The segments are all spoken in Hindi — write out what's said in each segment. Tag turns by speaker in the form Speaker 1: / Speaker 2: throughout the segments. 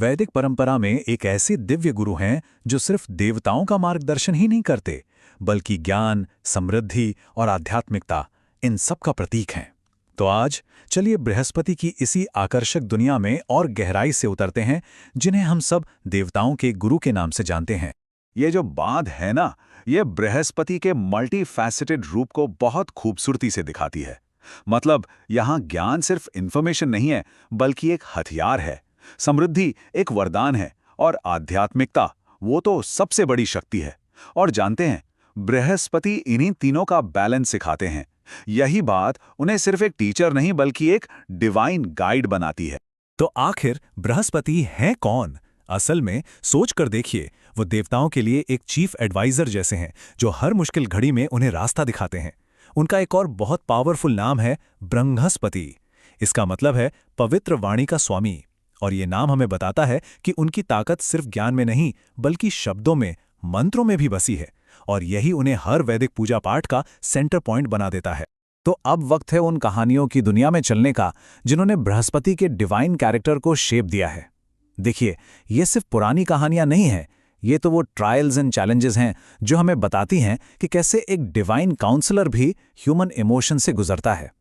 Speaker 1: वैदिक परंपरा में एक ऐसे दिव्य गुरु हैं जो सिर्फ देवताओं का मार्गदर्शन ही नहीं करते, बल्कि ज्ञान, समृद्धि और आध्यात्मिकता इन सब का प्रतीक हैं। तो आज चलिए बृहस्पति की इसी आकर्षक दुनिया में और गहराई से उतरते हैं, जिन्हें हम सब देवताओं के गुरु के नाम से जानते हैं।
Speaker 2: ये जो बात है ना, ये बृहस्पति के मल्टी फैसेटेड रूप को बहुत खूबसूरती से दिखाती है। मतलब यहाँ ज्ञान सिर्फ इंफॉर्मेशन नहीं है, बल्कि एक हथियार है। समृद्धि एक वरदान है और आध्यात्मिकता वो तो सबसे बड़ी शक्ति है। और जानते हैं, बृहस्पति इन्हीं तीनों का बैलेंस सिखाते हैं। यही बात उन्हें सिर्फ एक टीचर नहीं बल्कि एक डिवाइन गाइड बनाती है।
Speaker 1: तो आखिर बृहस्पति हैं कौन? असल में सोच कर देखिए, वो देवताओं के लिए एक चीफ एडवाइजर जैसे हैं, जो हर मुश्किल घड़ी में उन्हें रास्ता दिखाते हैं। उनका एक और बहुत पावरफुल नाम है बृहस्पति। इसका मतलब है पवित्र वाणी का स्वामी। और ये नाम हमें बताता है कि उनकी ताकत सिर्फ ज्ञान में नहीं, बल्कि शब्दों में, मंत्रों में भी बसी है। और यही उन्हें हर वैदिक पूजा पाठ का सेंटर पॉइंट बना देता है। तो अब वक्त है उन कहानियों की दुनिया में चलने का, जिन्होंने बृहस्पति के डिवाइन कैरेक्टर को शेप दिया है। देखिए, ये सिर्फ पुरानी कहानियां नहीं हैं, ये तो वो ट्रायल्स एंड चैलेंजेस हैं जो हमें बताती हैं कि कैसे एक डिवाइन काउंसलर भी ह्यूमन इमोशन से गुजरता है।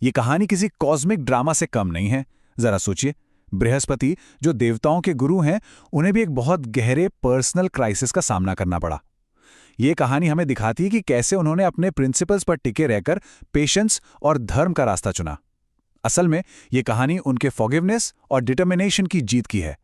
Speaker 1: ये कहानी किसी कॉस्मिक ड्रामा से कम नहीं है। जरा सोचिए, बृहस्पति जो देवताओं के गुरु हैं, उन्हें भी एक बहुत गहरे पर्सनल क्राइसिस का सामना करना पड़ा। ये कहानी हमें दिखाती है कि कैसे उन्होंने अपने प्रिंसिपल्स पर टिके रहकर पेशेंस और धर्म का रास्ता चुना। असल में ये कहानी उनके फॉरगिवनेस और डिटर्मिनेशन की जीत की है,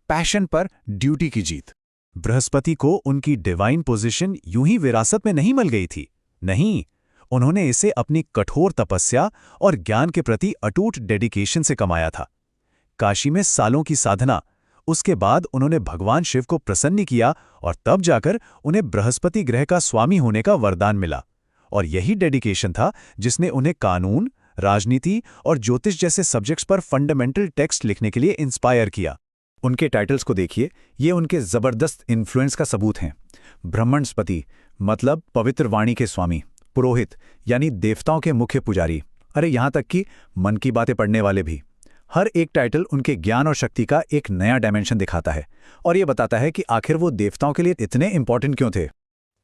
Speaker 1: पैशन पर ड्यूटी की जीत। बृहस्पति को उनकी डिवाइन पोजीशन यूं ही विरासत में नहीं मिल गई थी। नहीं, उन्होंने इसे अपनी कठोर तपस्या और ज्ञान के प्रति अटूट डेडिकेशन से कमाया था। काशी में सालों की साधना, उसके बाद उन्होंने भगवान शिव को प्रसन्न किया और तब जाकर उन्हें बृहस्पति ग्रह का स्वामी होने का वरदान मिला। और यही डेडिकेशन था जिसने उन्हें कानून, राजनीति और ज्योतिष जैसे सब्जेक्ट्स पर फंडामेंटल टेक्स्ट लिखने के लिए इंस्पायर किया। उनके टाइटल्स को देखिए, ये उनके जबरदस्त इन्फ्लुएंस का सबूत हैं। ब्रह्मण्स्पति मतलब पवित्र वाणी के स्वामी, पुरोहित यानी देवताओं के मुख्य पुजारी, अरे यहाँ तक कि मन की बातें पढ़ने वाले भी। हर एक टाइटल उनके ज्ञान और शक्ति का एक नया डायमेंशन दिखाता है और ये बताता है कि आखिर वो देवताओं के लिए इतने इंपॉर्टेंट क्यों थे।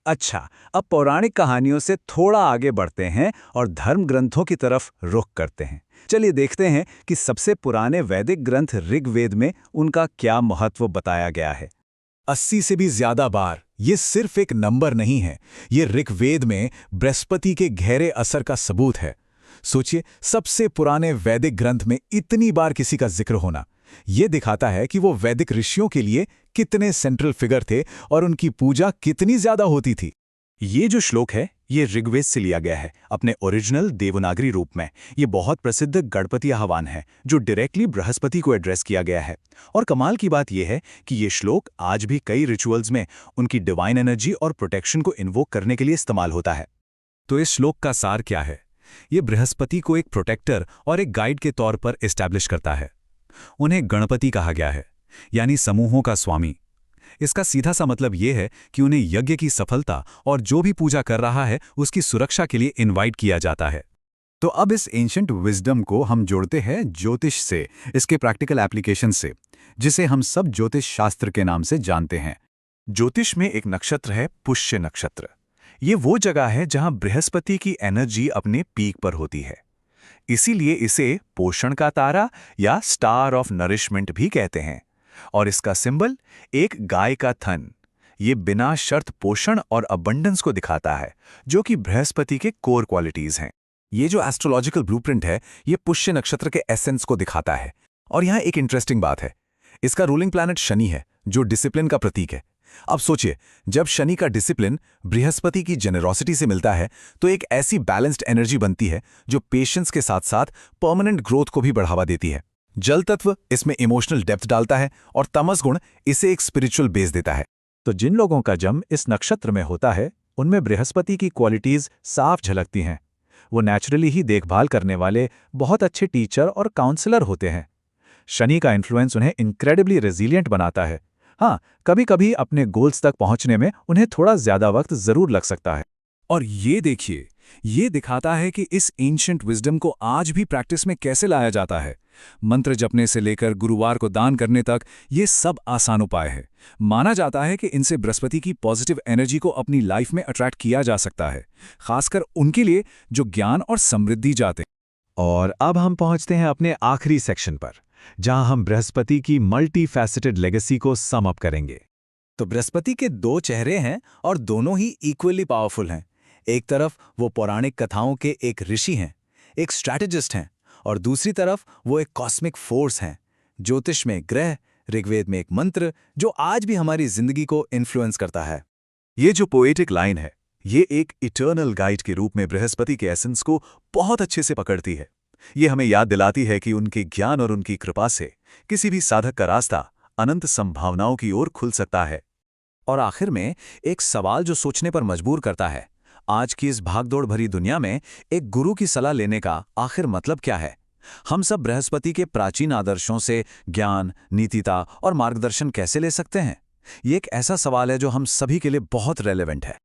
Speaker 1: अच्छा, अब पौराणिक कहानियों से थोड़ा आगे बढ़ते हैं और धर्म ग्रंथों की तरफ रुख करते हैं। चलिए देखते हैं कि सबसे पुराने वैदिक ग्रंथ ऋग्वेद में उनका क्या महत्व बताया गया है। 80 से भी ज्यादा बार, ये सिर्फ एक नंबर नहीं है, ये ऋग्वेद में बृहस्पति के गहरे असर का सबूत है। सोचिए, सबसे पुराने वैदिक ग्रंथ में इतनी बार किसी का जिक्र होना, ये दिखाता है कि वो वैदिक ऋषियों के लिए कितने सेंट्रल फिगर थे और उनकी पूजा कितनी ज्यादा होती थी। ये जो श्लोक है, ये ऋग्वेद से लिया गया है अपने ओरिजिनल देवनागरी रूप में। ये बहुत प्रसिद्ध गणपति आह्वान है जो डायरेक्टली बृहस्पति को एड्रेस किया गया है। और कमाल की बात यह है कि ये श्लोक आज भी कई रिचुअल्स में उनकी डिवाइन एनर्जी और प्रोटेक्शन को इन्वोक करने के लिए इस्तेमाल होता है। तो इस श्लोक का सार क्या है? ये बृहस्पति को एक प्रोटेक्टर और एक गाइड के तौर पर एस्टैब्लिश करता है। उन्हें गणपति कहा गया है, यानी समूहों का स्वामी। इसका सीधा सा मतलब यह है कि उन्हें यज्ञ की सफलता और जो भी पूजा कर रहा है उसकी सुरक्षा के लिए इनवाइट किया जाता है। तो अब इस एंशिएंट विजडम को हम जोड़ते हैं ज्योतिष से, इसके प्रैक्टिकल एप्लीकेशन से, जिसे हम सब ज्योतिष शास्त्र के नाम से जानते हैं। ज्योतिष में एक नक्षत्र है पुष्य नक्षत्र। ये वो जगह है जहां बृहस्पति की एनर्जी अपने पीक पर होती है। इसीलिए इसे पोषण का तारा या स्टार ऑफ नरिशमेंट भी कहते हैं। और इसका सिंबल एक गाय का थन, ये बिना शर्त पोषण और अबंडेंस को दिखाता है, जो कि बृहस्पति के कोर क्वालिटीज हैं। ये जो एस्ट्रोलॉजिकल ब्लूप्रिंट है, ये पुष्य नक्षत्र के एसेंस को दिखाता है। और यहाँ एक इंटरेस्टिंग बात है, इसका रूलिंग प्लैनेट शनि है, जो डिसिप्लिन का प्रतीक है। अब सोचिए, जब शनि का डिसिप्लिन बृहस्पति की जेनरोसिटी से मिलता है, तो एक ऐसी बैलेंस्ड एनर्जी बनती है जो पेशेंस के साथ साथ परमानेंट ग्रोथ को भी बढ़ावा देती है। जल तत्व इसमें इमोशनल डेप्थ डालता है और तमस गुण इसे एक स्पिरिचुअल बेस देता है। तो जिन लोगों का जन्म इस नक्षत्र में होता है, उनमें बृहस्पति की क्वालिटीज साफ झलकती हैं। वो नेचुरली ही देखभाल करने वाले बहुत अच्छे टीचर और काउंसलर होते हैं। शनि का इन्फ्लुएंस उन्हें इनक्रेडिबली रेजिलियंट बनाता है। हाँ, कभी कभी अपने गोल्स तक पहुंचने में उन्हें थोड़ा ज्यादा वक्त जरूर लग सकता है। और ये देखिए, ये दिखाता है कि इस एंशिएंट विजडम को आज भी प्रैक्टिस में कैसे लाया जाता है। मंत्र जपने से लेकर गुरुवार को दान करने तक ये सब आसान उपाय है। माना जाता है कि इनसे बृहस्पति की पॉजिटिव एनर्जी को अपनी लाइफ में अट्रैक्ट किया जा सकता है, खासकर उनके लिए जो ज्ञान और समृद्धि चाहते हैं।
Speaker 2: और अब हम पहुंचते हैं अपने आखिरी सेक्शन पर, जहां हम बृहस्पति की मल्टी फैसेटेड लेगेसी को सम अप करेंगे।
Speaker 1: तो बृहस्पति के 2 चेहरे हैं और दोनों ही इक्वली पावरफुल हैं। एक तरफ वो पौराणिक कथाओं के एक ऋषि हैं, एक स्ट्रैटेजिस्ट हैं, और दूसरी तरफ वो एक कॉस्मिक फोर्स हैं, ज्योतिष में ग्रह, ऋग्वेद में एक मंत्र जो आज भी हमारी जिंदगी को इन्फ्लुएंस करता है।
Speaker 2: ये जो पोएटिक लाइन है, ये एक इटर्नल गाइड के रूप में बृहस्पति के एसेंस को बहुत अच्छे से पकड़ती है। ये हमें याद दिलाती है कि उनके ज्ञान और उनकी कृपा से किसी भी साधक का रास्ता अनंत संभावनाओं की ओर खुल सकता है।
Speaker 1: और आखिर में एक सवाल जो सोचने पर मजबूर करता है, आज की इस भागदौड़ भरी दुनिया में एक गुरु की सलाह लेने का आखिर मतलब क्या है? हम सब बृहस्पति के प्राचीन आदर्शों से ज्ञान, नीतिता और मार्गदर्शन कैसे ले सकते हैं? ये एक ऐसा सवाल है जो हम सभी के लिए बहुत रेलेवेंट है।